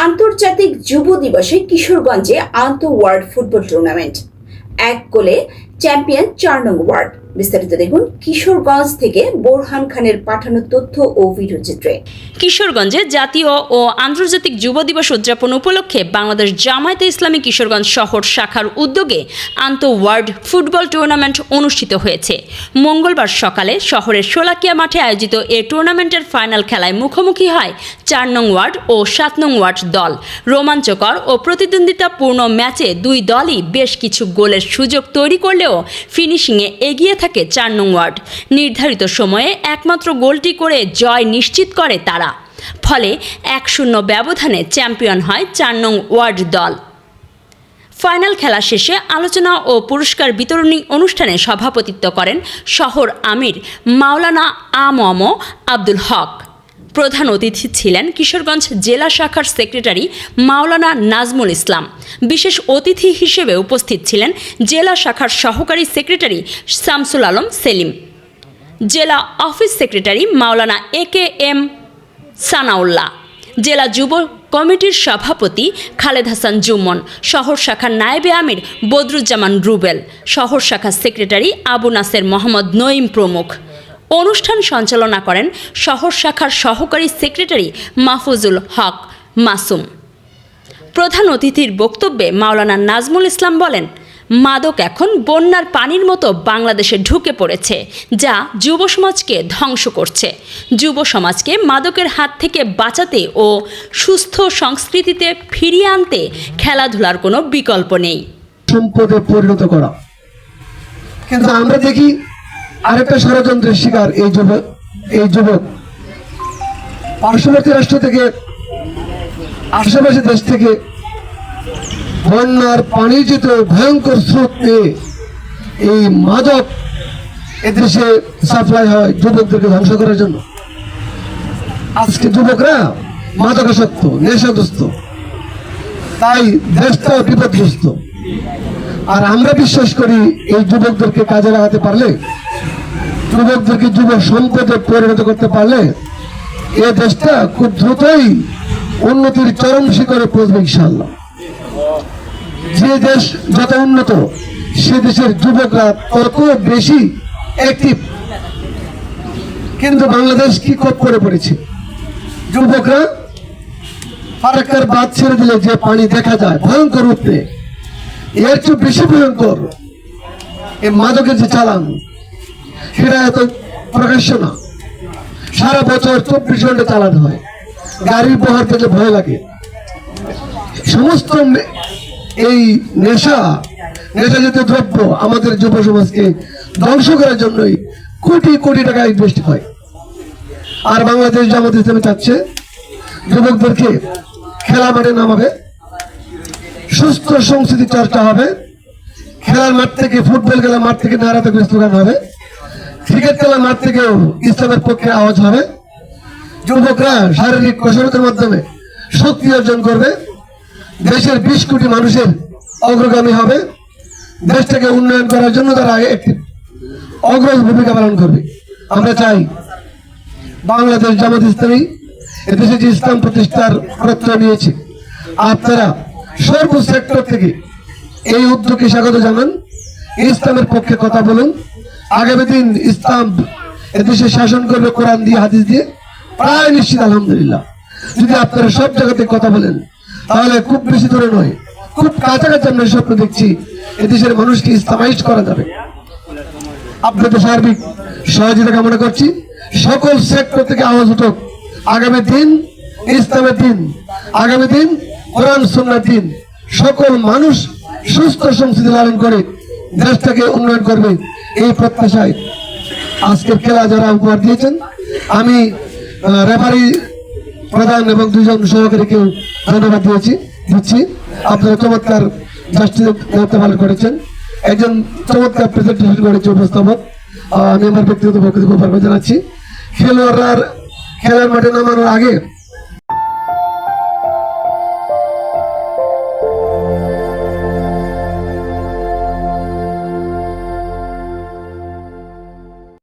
আন্তর্জাতিক যুব দিবসে কিশোরগঞ্জে আন্তঃ ওয়ার্ড ফুটবল টুর্নামেন্ট, এক গোলে চ্যাম্পিয়ন ৪ নং ওয়ার্ড। বিস্তারিত দেখুন কিশোরগঞ্জ থেকে বোরহান খানের পাঠানো তথ্য ও ভিডিও চিত্রে। কিশোরগঞ্জে জাতীয় ও আন্তর্জাতিক যুব দিবস উদযাপন উপলক্ষে বাংলাদেশ জামায়াতে ইসলামী কিশোরগঞ্জ শহর শাখার উদ্যোগে আন্তঃ ওয়ার্ড ফুটবল টুর্নামেন্ট অনুষ্ঠিত হয়েছে। মঙ্গলবার সকালে শহরের শোলাকিয়া মাঠে আয়োজিত এ টুর্নামেন্টের ফাইনাল খেলায় মুখোমুখি হয় ৪ নং ওয়ার্ড ও ৭ নং ওয়ার্ড দল। রোমাঞ্চকর ও প্রতিদ্বন্দ্বিতাপূর্ণ ম্যাচে দুই দলই বেশ কিছু গোলের সুযোগ তৈরি করলেও ফিনিশিংয়ে এগিয়ে থাকে ৪ নং ওয়ার্ড। নির্ধারিত সময়ে একমাত্র গোলটি করে জয় নিশ্চিত করে তারা। ফলে ১-০ ব্যবধানে চ্যাম্পিয়ন হয় ৪ নং ওয়ার্ড দল। ফাইনাল খেলা শেষে আলোচনা ও পুরস্কার বিতরণী অনুষ্ঠানে সভাপতিত্ব করেন শহর আমির মাওলানা আ.ম. আব্দুল হক। প্রধান অতিথি ছিলেন কিশোরগঞ্জ জেলা শাখার সেক্রেটারি মাওলানা নাজমুল ইসলাম। বিশেষ অতিথি হিসেবে উপস্থিত ছিলেন জেলা শাখার সহকারী সেক্রেটারি শামসুল আলম সেলিম, জেলা অফিস সেক্রেটারি মাওলানা এ.কে.এম. সানাউল্লাহ, জেলা যুব কমিটির সভাপতি খালেদ হাসান জুম্মন, শহর শাখার নায়েবে আমির বদরুজ্জামান রুবেল, শহর শাখার সেক্রেটারি আবু নাসের মোহাম্মদ নঈম প্রমুখ। অনুষ্ঠান সঞ্চালনা করেন শহর শাখার সহকারী সেক্রেটারি মাহফুজুল হক মাসুম। প্রধান অতিথির বক্তব্যে মাওলানা নাজমুল ইসলাম বলেন, মাদক এখন বন্যার পানির মতো বাংলাদেশে ঢুকে পড়েছে, যা যুব সমাজকে ধ্বংস করছে। যুব সমাজকে মাদকের হাত থেকে বাঁচাতে ও সুস্থ সংস্কৃতিতে ফিরিয়ে আনতে খেলাধুলার কোনো বিকল্প নেই। সম্পদে পরিণত করা, কিন্তু আমরা দেখি আরেকটা ষড়যন্ত্রের শিকার এই যুবক পার্শ্ববর্তী রাষ্ট্র থেকে, আশেপাশে দেশ থেকে বন্যার পানিজিত ভয়ঙ্কর স্রোত নিয়ে এই মাদক এদেশে সাপ্লাই হয় যুবকদেরকে ধ্বংস করার জন্য। আজকে যুবকরা মাদকাসক্ত, নেশাগ্রস্ত, তাই দেশটাও বিপদগ্রস্ত। আর আমরা বিশ্বাস করি এই যুবকদেরকে কাজে লাগাতে পারলে, যুবকদেরকে যুব সম্পদে পরিণত করতে পারলে এ দেশটা খুব দ্রুতই উন্নতির চরম শিখরে পৌঁছবে ইনশাআল্লাহ। যে দেশ যত উন্নত, সে দেশের যুবকরা তত বেশি অ্যাক্টিভ। কিন্তু বাংলাদেশ কি করে পড়েছে, যুবকরা ফারাক্কার বাঁধ ছেড়ে দিলে যে পানি দেখা যায় ভয়ঙ্কর রূপে, এর চেয়ে বেশি ভয়ঙ্কর এই মাদকের যে চালান, সেটা এত প্রকাশ্য না। সারা বছর ২৪ ঘন্টা চালাতে হয়, গাড়ির বহর থেকে ভয় লাগে। সমস্ত এই নেশাজাতীয় দ্রব্য আমাদের যুব সমাজকে ধ্বংস করার জন্যই কোটি কোটি টাকা ইনভেস্ট হয়। আর বাংলাদেশ জামায়াতে ইসলামী চাচ্ছে যুবকদেরকে খেলা মাঠে নামাবে, সুস্থ সংস্কৃতি চর্চা হবে, খেলার মাঠ থেকে, ফুটবল খেলার মাঠ থেকে নারাতে স্লোগান হবে, ক্রিকেট খেলার মাঠ থেকেও ইসলামের পক্ষে আওয়াজ হবে। যুবকরা শারীরিক কসরতের মাধ্যমে শক্তি অর্জন করবে, দেশের ২০ কোটি মানুষের অগ্রগামী হবে, দেশটাকে উন্নয়ন করার জন্য তারা একটি অগ্রজ ভূমিকা পালন করবে। আমরা চাই বাংলাদেশ জামায়াতে ইসলামী এদেশে যে ইসলাম প্রতিষ্ঠার প্রত্যয় নিয়েছে, আপনারা সর্ব সেক্টর থেকে এই উদ্যোগকে স্বাগত জানান, ইসলামের পক্ষে কথা বলুন। আগামী দিন ইসলাম এদেশে শাসন করবে কোরআন দিয়ে, হাদিস দিয়ে, প্রায় নিশ্চিত আলহামদুলিল্লাহ। যদি আপনারা সব জায়গাতে কথা বলেন, তাহলে খুব বেশি দূরে নয়, খুব কাছাকাছি আমরা স্বপ্ন দেখছি এদেশের মানুষকে ইসলামাইজ করা যাবে। আপনাদের সার্বিক সহযোগিতা কামনা করছি। সকল সেক্টর থেকে আওয়াজ উঠুক। আগামী দিন ইসলামের দিন, আগামী দিন কোরআন সুন্নাহর দিন। সকল মানুষ সুস্থ সংস্কৃতি লালন করে দেশটাকে উন্নয়ন করবে, এই প্রত্যাশায় আজকের খেলা যারা উপহার দিয়েছেন, আমি রেফারি প্রধান এবং ২ জন সহকারীকেও ধন্যবাদ দিচ্ছি। আপনারা চমৎকার জাস্টিস দায়িত্ব পালন করেছেন, একজন চমৎকার প্রেজেন্টেশন করেছে উপস্থাপক। আমি আমার ব্যক্তিগত পক্ষ থেকে উপহার জানাচ্ছি। খেলোয়াড়রা খেলার মাঠে নামানোর আগে